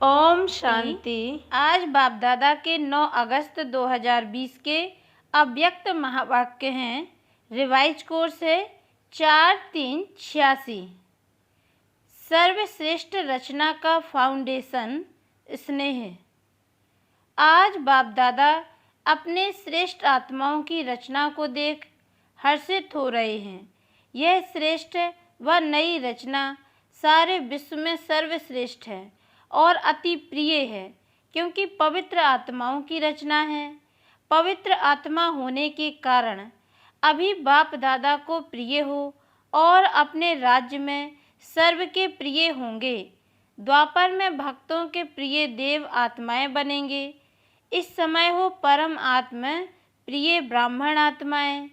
ओम शांति। आज बाप दादा के 9 अगस्त 2020 के अव्यक्त महावाक्य हैं। रिवाइज कोर्स है 4386। सर्वश्रेष्ठ रचना का फाउंडेशन स्नेह है। आज बाप दादा अपने श्रेष्ठ आत्माओं की रचना को देख हर्षित हो रहे हैं। यह श्रेष्ठ व नई रचना सारे विश्व में सर्वश्रेष्ठ है और अति प्रिय है, क्योंकि पवित्र आत्माओं की रचना है। पवित्र आत्मा होने के कारण अभी बाप दादा को प्रिय हो और अपने राज्य में सर्व के प्रिय होंगे। द्वापर में भक्तों के प्रिय देव आत्माएं बनेंगे। इस समय हो परम आत्मा प्रिय ब्राह्मण आत्माएं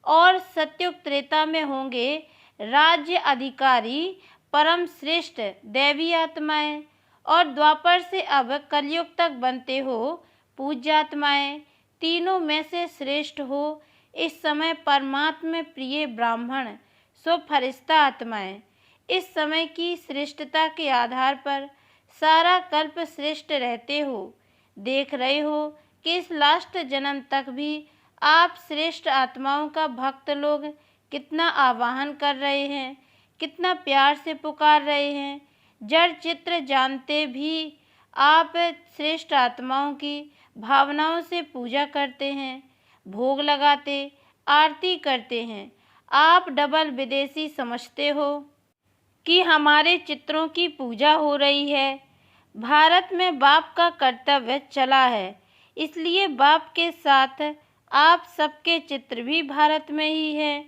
और सत्युग त्रेता में होंगे राज्य अधिकारी परम श्रेष्ठ दैवी आत्माएं और द्वापर से अब कलयुग तक बनते हो पूज्य आत्माएं। तीनों में से श्रेष्ठ हो इस समय परमात्मा प्रिय ब्राह्मण सो फरिश्ता आत्माएं। इस समय की श्रेष्ठता के आधार पर सारा कल्प श्रेष्ठ रहते हो। देख रहे हो कि इस लास्ट जन्म तक भी आप श्रेष्ठ आत्माओं का भक्त लोग कितना आवाहन कर रहे हैं, कितना प्यार से पुकार रहे हैं। जड़ चित्र जानते भी आप श्रेष्ठ आत्माओं की भावनाओं से पूजा करते हैं, भोग लगाते, आरती करते हैं। आप डबल विदेशी समझते हो कि हमारे चित्रों की पूजा हो रही है। भारत में बाप का कर्तव्य चला है, इसलिए बाप के साथ आप सबके चित्र भी भारत में ही है।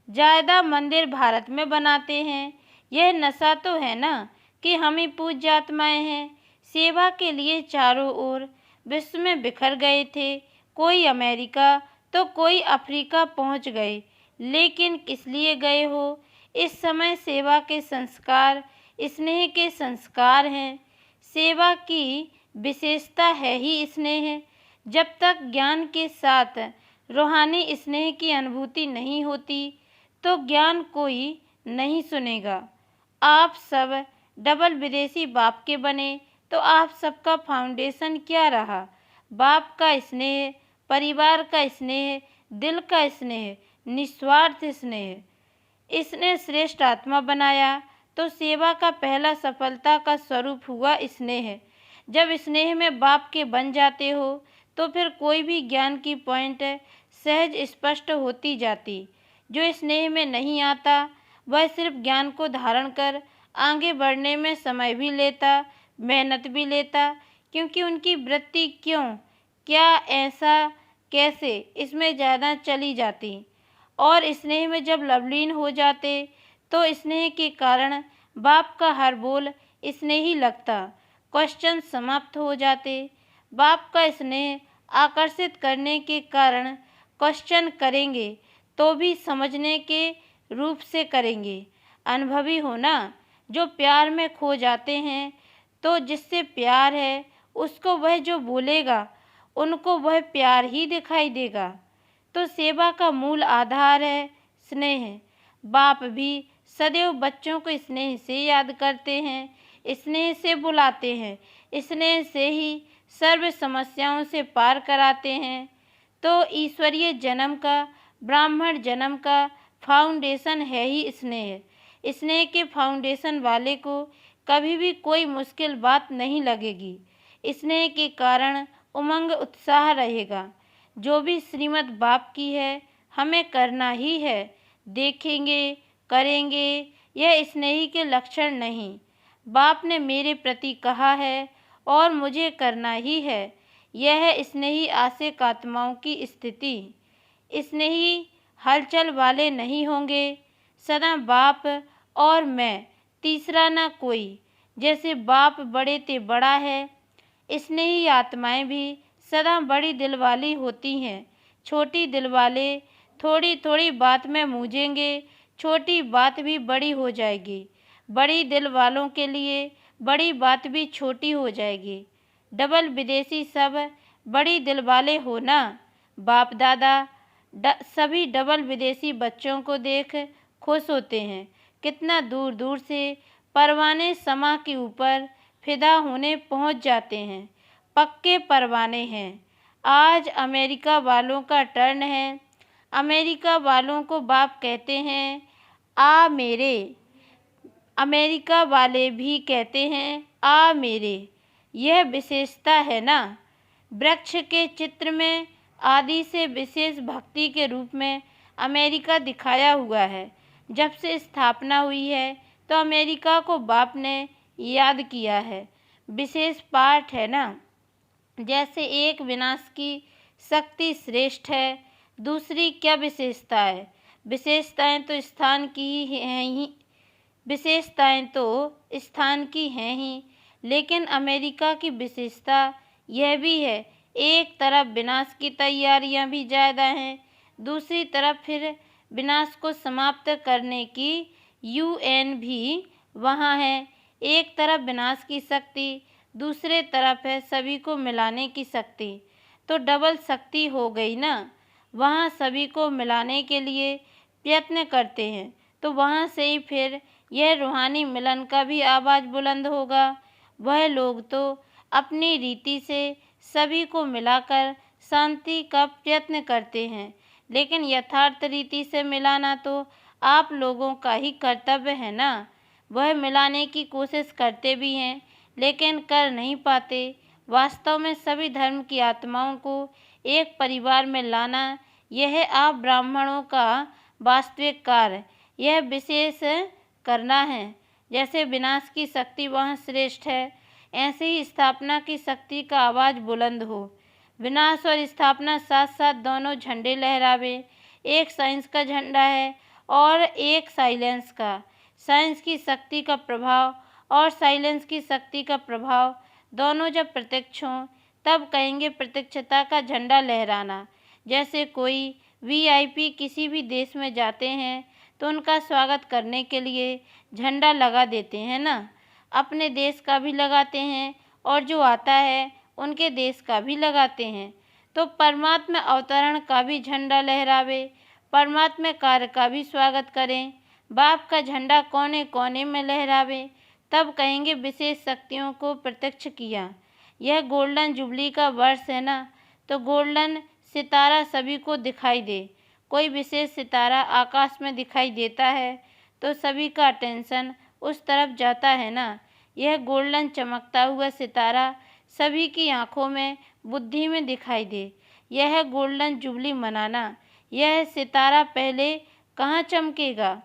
ज़्यादा मंदिर भारत में बनाते हैं। यह नशा तो है ना कि हम ही पूज्य आत्माएं हैं। सेवा के लिए चारों ओर विश्व में बिखर गए थे। कोई अमेरिका तो कोई अफ्रीका पहुंच गए, लेकिन किस लिए गए हो? इस समय सेवा के संस्कार स्नेह के संस्कार हैं। सेवा की विशेषता है ही स्नेह। जब तक ज्ञान के साथ रूहानी स्नेह की अनुभूति नहीं होती तो ज्ञान कोई नहीं सुनेगा। आप सब डबल विदेशी बाप के बने तो आप सबका फाउंडेशन क्या रहा? बाप का स्नेह, परिवार का स्नेह, दिल का स्नेह, निस्वार्थ स्नेह। इसने श्रेष्ठ आत्मा बनाया तो सेवा का पहला सफलता का स्वरूप हुआ स्नेह। जब स्नेह में बाप के बन जाते हो तो फिर कोई भी ज्ञान की पॉइंट सहज स्पष्ट होती जाती। जो स्नेह में नहीं आता वह सिर्फ ज्ञान को धारण कर आगे बढ़ने में समय भी लेता, मेहनत भी लेता, क्योंकि उनकी वृत्ति क्यों, क्या, ऐसा, कैसे इसमें ज़्यादा चली जाती। और स्नेह में जब लवलीन हो जाते तो स्नेह के कारण बाप का हर बोल स्नेही लगता। क्वेश्चन समाप्त हो जाते। बाप का स्नेह आकर्षित करने के कारण क्वेश्चन करेंगे तो भी समझने के रूप से करेंगे। अनुभवी होना जो प्यार में खो जाते हैं तो जिससे प्यार है उसको वह जो बोलेगा उनको वह प्यार ही दिखाई देगा। तो सेवा का मूल आधार है स्नेह। बाप भी सदैव बच्चों को स्नेह से याद करते हैं, स्नेह से बुलाते हैं, स्नेह से ही सर्व समस्याओं से पार कराते हैं। तो ईश्वरीय जन्म का, ब्राह्मण जन्म का फाउंडेशन है ही स्नेह। स्नेह के फाउंडेशन वाले को कभी भी कोई मुश्किल बात नहीं लगेगी। स्नेह के कारण उमंग उत्साह रहेगा। जो भी श्रीमद् बाप की है हमें करना ही है, देखेंगे, करेंगे, यह स्नेही के लक्षण नहीं। बाप ने मेरे प्रति कहा है और मुझे करना ही है। यह है स्नेही आशिक आत्माओं की स्थिति। स्नेही हलचल वाले नहीं होंगे। सदा बाप और मैं, तीसरा ना कोई। जैसे बाप बड़े ते बड़ा है, स्नेही आत्माएं भी सदा बड़ी दिल वाली होती हैं। छोटी दिल वाले थोड़ी थोड़ी बात में मूझेंगे, छोटी बात भी बड़ी हो जाएगी। बड़ी दिल वालों के लिए बड़ी बात भी छोटी हो जाएगी। डबल विदेशी सब बड़ी दिल वाले हो ना। बाप दादा सभी डबल विदेशी बच्चों को देख खुश होते हैं। कितना दूर दूर से परवाने समा के ऊपर फिदा होने पहुंच जाते हैं। पक्के परवाने हैं। आज अमेरिका वालों का टर्न है। अमेरिका वालों को बाप कहते हैं, आ मेरे। अमेरिका वाले भी कहते हैं, आ मेरे। यह विशेषता है ना। वृक्ष के चित्र में आदि से विशेष भक्ति के रूप में अमेरिका दिखाया हुआ है। जब से स्थापना हुई है तो अमेरिका को बाप ने याद किया है। विशेष पाठ है ना। जैसे एक विनाश की शक्ति श्रेष्ठ है, दूसरी क्या विशेषता है। विशेषताएं तो स्थान की ही हैं ही विशेषताएं तो स्थान की हैं ही, लेकिन अमेरिका की विशेषता यह भी है, एक तरफ विनाश की तैयारियां भी ज़्यादा हैं, दूसरी तरफ फिर विनाश को समाप्त करने की यूएन भी वहाँ है। एक तरफ विनाश की शक्ति, दूसरे तरफ है सभी को मिलाने की शक्ति। तो डबल शक्ति हो गई ना। वहाँ सभी को मिलाने के लिए प्रयत्न करते हैं, तो वहाँ से ही फिर यह रूहानी मिलन का भी आवाज़ बुलंद होगा। वह लोग तो अपनी रीति से सभी को मिलाकर शांति का प्रयत्न करते हैं, लेकिन यथार्थ रीति से मिलाना तो आप लोगों का ही कर्तव्य है ना। वह मिलाने की कोशिश करते भी हैं, लेकिन कर नहीं पाते। वास्तव में सभी धर्म की आत्माओं को एक परिवार में लाना, यह आप ब्राह्मणों का वास्तविक कार्य, यह विशेष करना है। जैसे विनाश की शक्ति वहाँ श्रेष्ठ है, ऐसे ही स्थापना की शक्ति का आवाज़ बुलंद हो। विनाश और स्थापना साथ साथ दोनों झंडे लहरावे। एक साइंस का झंडा है और एक साइलेंस का। साइंस की शक्ति का प्रभाव और साइलेंस की शक्ति का प्रभाव दोनों जब प्रत्यक्ष हों, तब कहेंगे प्रत्यक्षता का झंडा लहराना। जैसे कोई वीआईपी किसी भी देश में जाते हैं तो उनका स्वागत करने के लिए झंडा लगा देते हैं ना। अपने देश का भी लगाते हैं और जो आता है उनके देश का भी लगाते हैं। तो परमात्मा अवतरण का भी झंडा लहरावे, परमात्मा कार्य का भी स्वागत करें। बाप का झंडा कोने कोने में लहरावे, तब कहेंगे विशेष शक्तियों को प्रत्यक्ष किया। यह गोल्डन जुबली का वर्ष है ना, तो गोल्डन सितारा सभी को दिखाई दे। कोई विशेष सितारा आकाश में दिखाई देता है तो सभी का अटेंशन उस तरफ जाता है ना। यह गोल्डन चमकता हुआ सितारा सभी की आंखों में, बुद्धि में दिखाई दे। यह है गोल्डन जुबली मनाना। यह सितारा पहले कहाँ चमकेगा।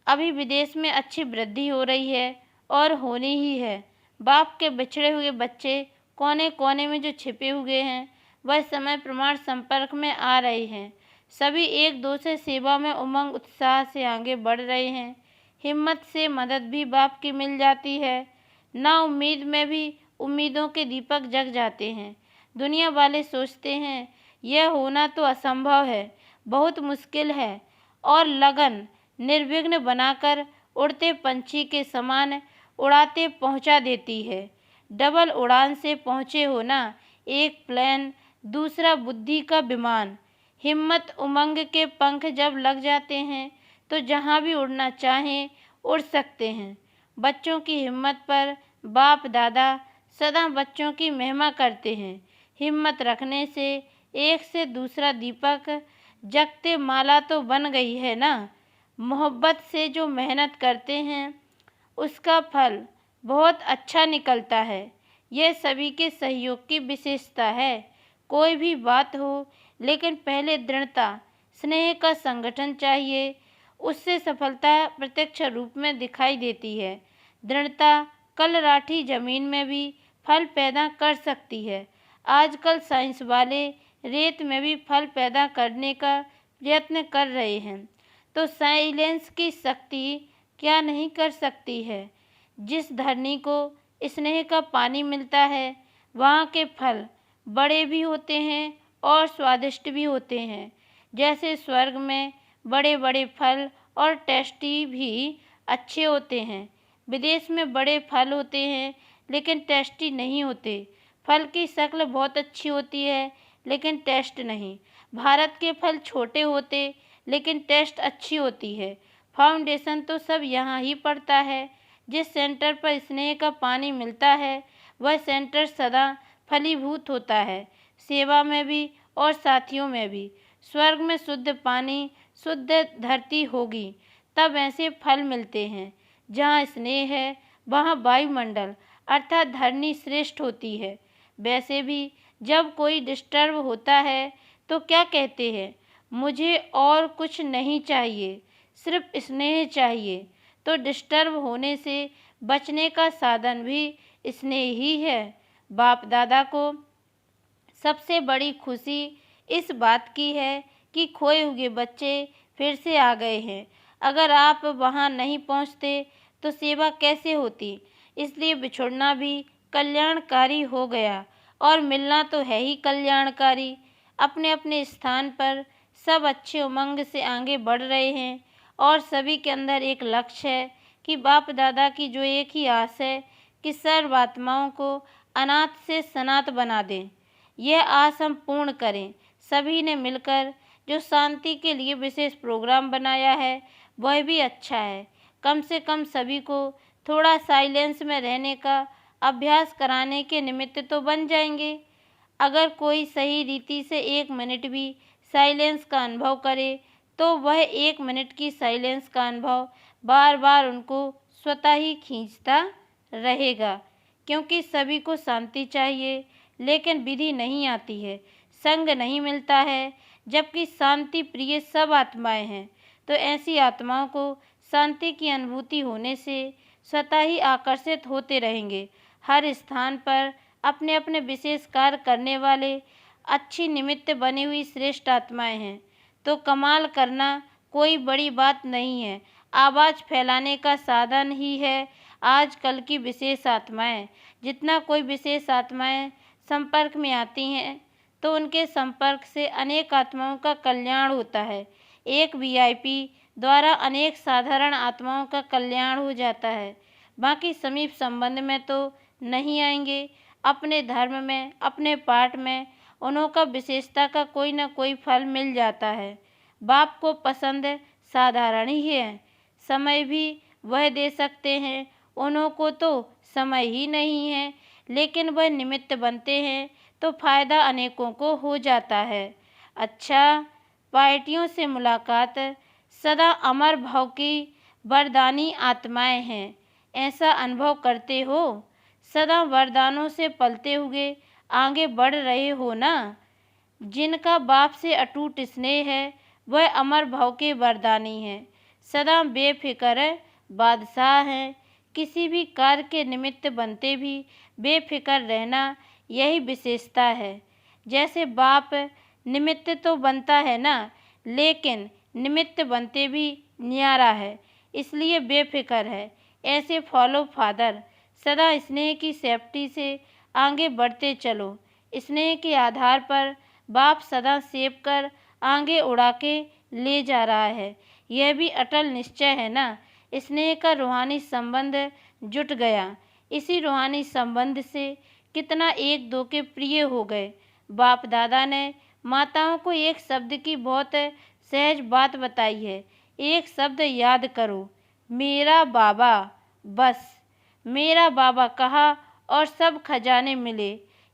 अभी विदेश में अच्छी वृद्धि हो रही है और होनी ही है। बाप के बिछड़े हुए बच्चे कोने कोने में जो छिपे हुए हैं, वह समय प्रमाण संपर्क में आ रहे हैं। सभी एक दूसरे सेवा में उमंग उत्साह से आगे बढ़ रहे हैं। हिम्मत से मदद भी बाप की मिल जाती है। ना उम्मीद में भी उम्मीदों के दीपक जग जाते हैं। दुनिया वाले सोचते हैं यह होना तो असंभव है, बहुत मुश्किल है, और लगन निर्विघ्न बनाकर उड़ते पंछी के समान उड़ाते पहुंचा देती है। डबल उड़ान से पहुँचे हो ना, एक प्लेन दूसरा बुद्धि का विमान। हिम्मत उमंग के पंख जब लग जाते हैं तो जहाँ भी उड़ना चाहें उड़ सकते हैं। बच्चों की हिम्मत पर बाप दादा सदा बच्चों की महिमा करते हैं। हिम्मत रखने से एक से दूसरा दीपक जगते माला तो बन गई है ना। मोहब्बत से जो मेहनत करते हैं उसका फल बहुत अच्छा निकलता है। यह सभी के सहयोग की विशेषता है। कोई भी बात हो, लेकिन पहले दृढ़ता स्नेह का संगठन चाहिए, उससे सफलता प्रत्यक्ष रूप में दिखाई देती है। दृढ़ता कलराठी जमीन में भी फल पैदा कर सकती है। आजकल साइंस वाले रेत में भी फल पैदा करने का प्रयत्न कर रहे हैं, तो साइलेंस की शक्ति क्या नहीं कर सकती है। जिस धरनी को स्नेह का पानी मिलता है, वहाँ के फल बड़े भी होते हैं और स्वादिष्ट भी होते हैं। जैसे स्वर्ग में बड़े बड़े फल और टेस्टी भी अच्छे होते हैं। विदेश में बड़े फल होते हैं लेकिन टेस्टी नहीं होते। फल की शक्ल बहुत अच्छी होती है लेकिन टेस्ट नहीं। भारत के फल छोटे होते लेकिन टेस्ट अच्छी होती है। फाउंडेशन तो सब यहाँ ही पड़ता है। जिस सेंटर पर स्नेह का पानी मिलता है वह सेंटर सदा फलीभूत होता है, सेवा में भी और साथियों में भी। स्वर्ग में शुद्ध पानी, शुद्ध धरती होगी तब ऐसे फल मिलते हैं। जहाँ स्नेह है वहाँ वायुमंडल अर्थात धरनी श्रेष्ठ होती है। वैसे भी जब कोई डिस्टर्ब होता है तो क्या कहते हैं, मुझे और कुछ नहीं चाहिए, सिर्फ स्नेह चाहिए। तो डिस्टर्ब होने से बचने का साधन भी स्नेह ही है। बाप दादा को सबसे बड़ी खुशी इस बात की है कि खोए हुए बच्चे फिर से आ गए हैं। अगर आप वहां नहीं पहुंचते तो सेवा कैसे होती। इसलिए बिछुड़ना भी कल्याणकारी हो गया और मिलना तो है ही कल्याणकारी। अपने अपने स्थान पर सब अच्छे उमंग से आगे बढ़ रहे हैं और सभी के अंदर एक लक्ष्य है कि बाप दादा की जो एक ही आस है कि सर्व आत्माओं को अनाथ से सनाथ बना दें। यह आस हम पूर्ण करें। सभी ने मिलकर जो शांति के लिए विशेष प्रोग्राम बनाया है वह भी अच्छा है। कम से कम सभी को थोड़ा साइलेंस में रहने का अभ्यास कराने के निमित्त तो बन जाएंगे। अगर कोई सही रीति से 1 मिनट भी साइलेंस का अनुभव करे तो वह 1 मिनट की साइलेंस का अनुभव बार बार उनको स्वतः ही खींचता रहेगा। क्योंकि सभी को शांति चाहिए लेकिन विधि नहीं आती है, संग नहीं मिलता है, जबकि शांति प्रिय सब आत्माएं हैं। तो ऐसी आत्माओं को शांति की अनुभूति होने से स्वतः ही आकर्षित होते रहेंगे। हर स्थान पर अपने अपने विशेष कार्य करने वाले अच्छी निमित्त बनी हुई श्रेष्ठ आत्माएं हैं। तो कमाल करना कोई बड़ी बात नहीं है, आवाज़ फैलाने का साधन ही है आजकल की विशेष आत्माएं। जितना कोई विशेष आत्माएं संपर्क में आती हैं तो उनके संपर्क से अनेक आत्माओं का कल्याण होता है। एक वीआईपी द्वारा अनेक साधारण आत्माओं का कल्याण हो जाता है। बाकी समीप संबंध में तो नहीं आएंगे। अपने धर्म में, अपने पाठ में उन्हों का विशेषता का कोई न कोई फल मिल जाता है। बाप को पसंद साधारण ही है, समय भी वह दे सकते हैं। उन्हों को तो समय ही नहीं है, लेकिन वह निमित्त बनते हैं तो फायदा अनेकों को हो जाता है। अच्छा, पार्टियों से मुलाकात सदा अमर भाव की वरदानी आत्माएं हैं, ऐसा अनुभव करते हो। सदा वरदानों से पलते हुए आगे बढ़ रहे हो ना। जिनका बाप से अटूट स्नेह है वह अमर भाव के वरदानी हैं, सदा बेफिक्र बादशाह हैं। किसी भी कार्य के निमित्त बनते भी बेफिक्र रहना यही विशेषता है। जैसे बाप निमित्त तो बनता है ना, लेकिन निमित्त बनते भी न्यारा है, इसलिए बेफिक्र है। ऐसे फॉलो फादर सदा स्नेह की सेफ्टी से आगे बढ़ते चलो। स्नेह के आधार पर बाप सदा सेप कर आगे उड़ा के ले जा रहा है। यह भी अटल निश्चय है ना। स्नेह का रूहानी संबंध जुट गया। इसी रूहानी संबंध से कितना एक दो के प्रिय हो गए। बाप दादा ने माताओं को एक शब्द की बहुत सहज बात बताई है। एक शब्द याद करो, मेरा बाबा। बस मेरा बाबा कहा और सब खजाने मिले।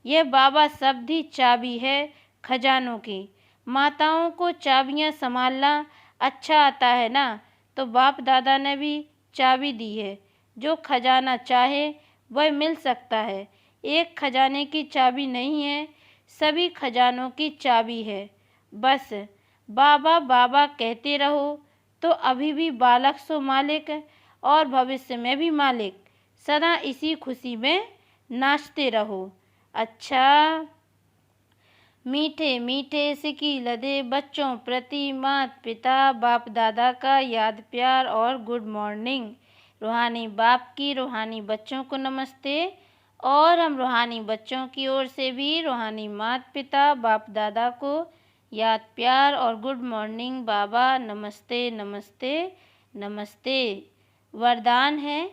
यह बाबा शब्द ही चाबी है खजानों की। माताओं को चाबियां संभालना अच्छा आता है ना, तो बाप दादा ने भी चाबी दी है। जो खजाना चाहे वह मिल सकता है। एक खजाने की चाबी नहीं है, सभी खजानों की चाबी है। बस बाबा बाबा कहते रहो तो अभी भी बालक सो मालिक और भविष्य में भी मालिक। सदा इसी खुशी में नाचते रहो। अच्छा, मीठे मीठे सिकी लदे बच्चों प्रति माता पिता बाप दादा का याद प्यार और गुड मॉर्निंग। रूहानी बाप की रूहानी बच्चों को नमस्ते। और हम रूहानी बच्चों की ओर से भी रूहानी माता पिता बाप दादा को याद प्यार और गुड मॉर्निंग बाबा। नमस्ते नमस्ते नमस्ते। वरदान है,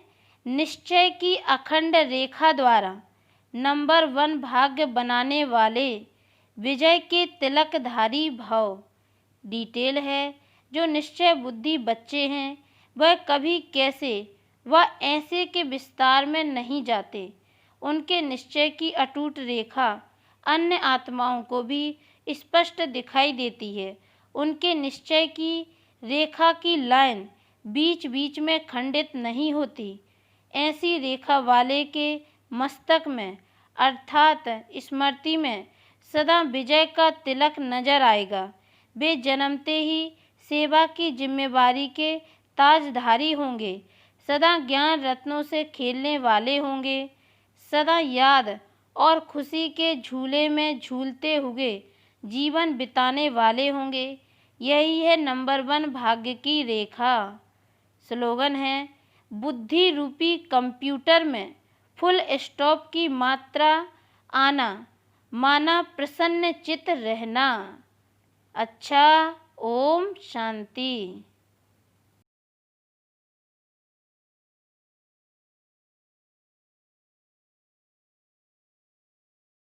निश्चय की अखंड रेखा द्वारा नंबर 1 भाग्य बनाने वाले विजय के तिलकधारी भव। डिटेल है, जो निश्चय बुद्धि बच्चे हैं वह कभी कैसे वह ऐसे के विस्तार में नहीं जाते। उनके निश्चय की अटूट रेखा अन्य आत्माओं को भी स्पष्ट दिखाई देती है। उनके निश्चय की रेखा की लाइन बीच बीच में खंडित नहीं होती। ऐसी रेखा वाले के मस्तक में अर्थात स्मृति में सदा विजय का तिलक नजर आएगा। वे जन्मते ही सेवा की जिम्मेवारी के ताजधारी होंगे, सदा ज्ञान रत्नों से खेलने वाले होंगे, सदा याद और खुशी के झूले में झूलते हुए जीवन बिताने वाले होंगे। यही है नंबर 1 भाग्य की रेखा। स्लोगन है, बुद्धि रूपी कंप्यूटर में फुल स्टॉप की मात्रा आना, माना प्रसन्न चित्त रहना। अच्छा, ओम शांति।